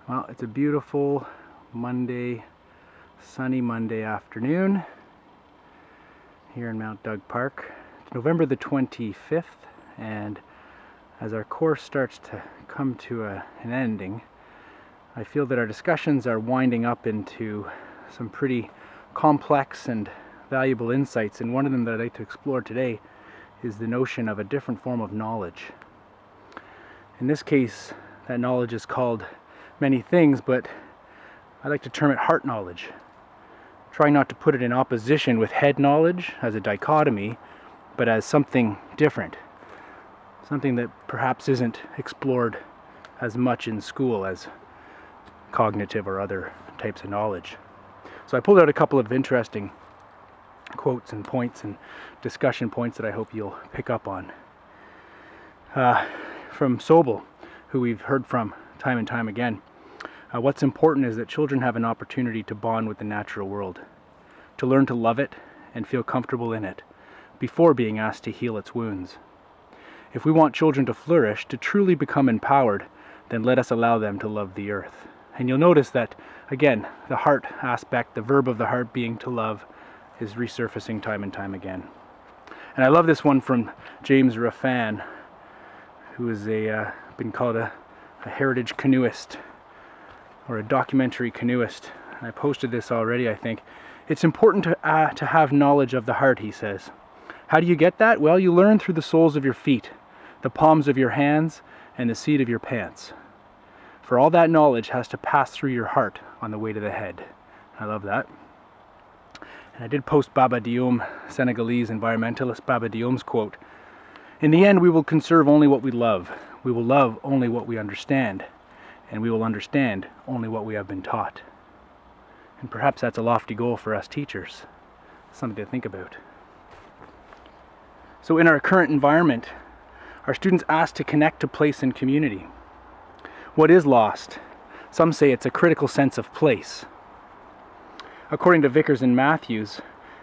Well, it's a beautiful sunny Monday afternoon here in Mount Doug Park. It's November the 25th, and as our course starts to come to an ending, I feel that our discussions are winding up into some pretty complex and valuable insights, and one of them that I'd like to explore today is the notion of a different form of knowledge. In this case, that knowledge is called many things, but I like to term it heart knowledge. Trying not to put it in opposition with head knowledge as a dichotomy, but as something different. Something that perhaps isn't explored as much in school as cognitive or other types of knowledge. So I pulled out a couple of interesting quotes and points and discussion points that I hope you'll pick up on. From Sobel, who we've heard from time and time again. What's important is that children have an opportunity to bond with the natural world, to learn to love it and feel comfortable in it, before being asked to heal its wounds. If we want children to flourish, to truly become empowered, then let us allow them to love the earth. And you'll notice that, again, the heart aspect, the verb of the heart being to love, is resurfacing time and time again. And I love this one from James Raffan, who is been called a heritage canoeist, or a documentary canoeist. I posted this already, I think. It's important to have knowledge of the heart, he says. How do you get that? Well, you learn through the soles of your feet, the palms of your hands, and the seat of your pants. For all that knowledge has to pass through your heart on the way to the head. I love that. And I did post Baba Diome, Senegalese environmentalist Baba Diome's quote. In the end, we will conserve only what we love. We will love only what we understand. And we will understand only what we have been taught. And perhaps that's a lofty goal for us teachers. Something to think about. So in our current environment, our students asked to connect to place and community. What is lost? Some say it's a critical sense of place. According to Vickers and Matthews,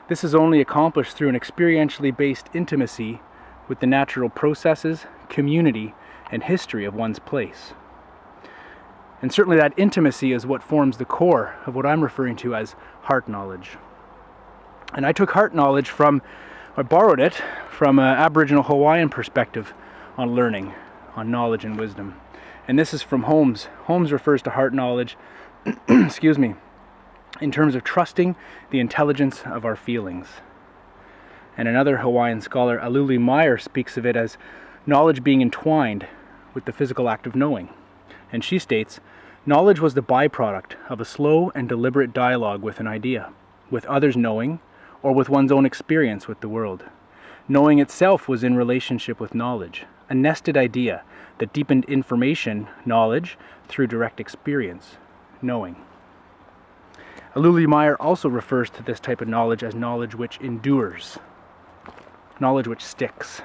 this is only accomplished through an experientially based intimacy with the natural processes, community, and history of one's place. And certainly that intimacy is what forms the core of what I'm referring to as heart knowledge. And I took heart knowledge I borrowed it from an Aboriginal Hawaiian perspective on learning, on knowledge and wisdom. And this is from Holmes. Holmes refers to heart knowledge, excuse me, in terms of trusting the intelligence of our feelings. And another Hawaiian scholar, Aluli Meyer, speaks of it as knowledge being entwined with the physical act of knowing. And she states, knowledge was the byproduct of a slow and deliberate dialogue with an idea, with others knowing, or with one's own experience with the world. Knowing itself was in relationship with knowledge, a nested idea that deepened information, knowledge, through direct experience, knowing. Aluli Meyer also refers to this type of knowledge as knowledge which endures, knowledge which sticks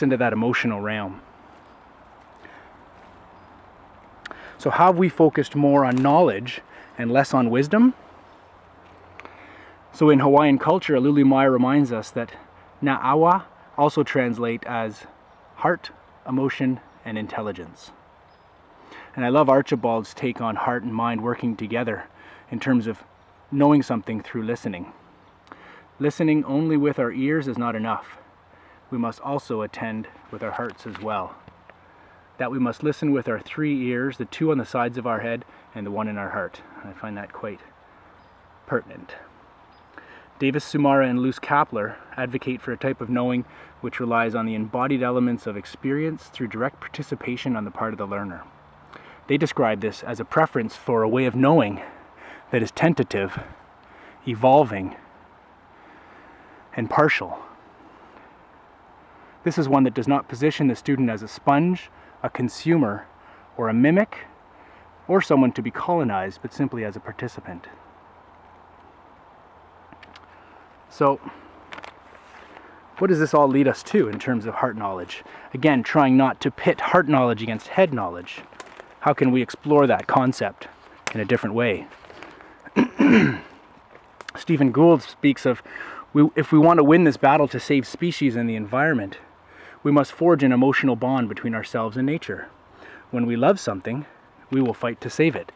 into that emotional realm. So how have we focused more on knowledge and less on wisdom? So in Hawaiian culture, Aluli Meyer reminds us that na'awa also translate as heart, emotion, and intelligence. And I love Archibald's take on heart and mind working together in terms of knowing something through listening. Listening only with our ears is not enough. We must also attend with our hearts as well. That we must listen with our 3 ears, the 2 on the sides of our head and the 1 in our heart. I find that quite pertinent. Davis Sumara and Luce Kapler advocate for a type of knowing which relies on the embodied elements of experience through direct participation on the part of the learner. They describe this as a preference for a way of knowing that is tentative, evolving, and partial. This is one that does not position the student as a sponge, a consumer, or a mimic, or someone to be colonized, but simply as a participant. So, what does this all lead us to in terms of heart knowledge? Again, trying not to pit heart knowledge against head knowledge. How can we explore that concept in a different way? Stephen Gould speaks of, if we want to win this battle to save species and the environment, we must forge an emotional bond between ourselves and nature. When we love something, we will fight to save it.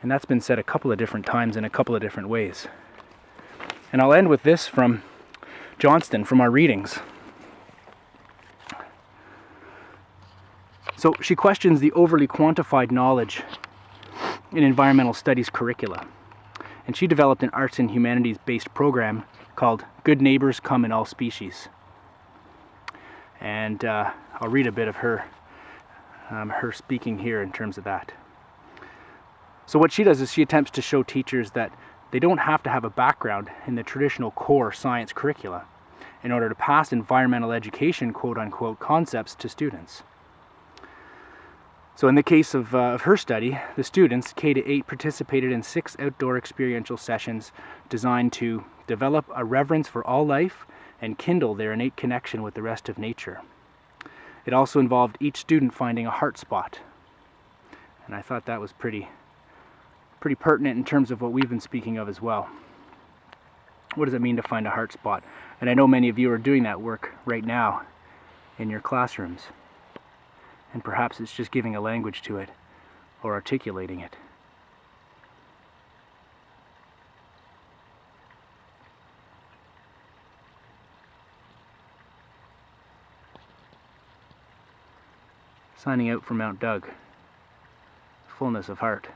And that's been said a couple of different times in a couple of different ways. And I'll end with this from Johnston from our readings. So she questions the overly quantified knowledge in environmental studies curricula. And she developed an arts and humanities based program called Good Neighbors Come in All Species. And I'll read a bit of her speaking here in terms of that. So what she does is she attempts to show teachers that they don't have to have a background in the traditional core science curricula in order to pass environmental education, quote unquote, concepts to students. So in the case of her study, the students, K-8, participated in 6 outdoor experiential sessions designed to develop a reverence for all life and kindle their innate connection with the rest of nature. It also involved each student finding a heart spot. And I thought that was pretty pertinent in terms of what we've been speaking of as well. What does it mean to find a heart spot? And I know many of you are doing that work right now in your classrooms. And perhaps it's just giving a language to it or articulating it. Signing out from Mount Doug, fullness of heart.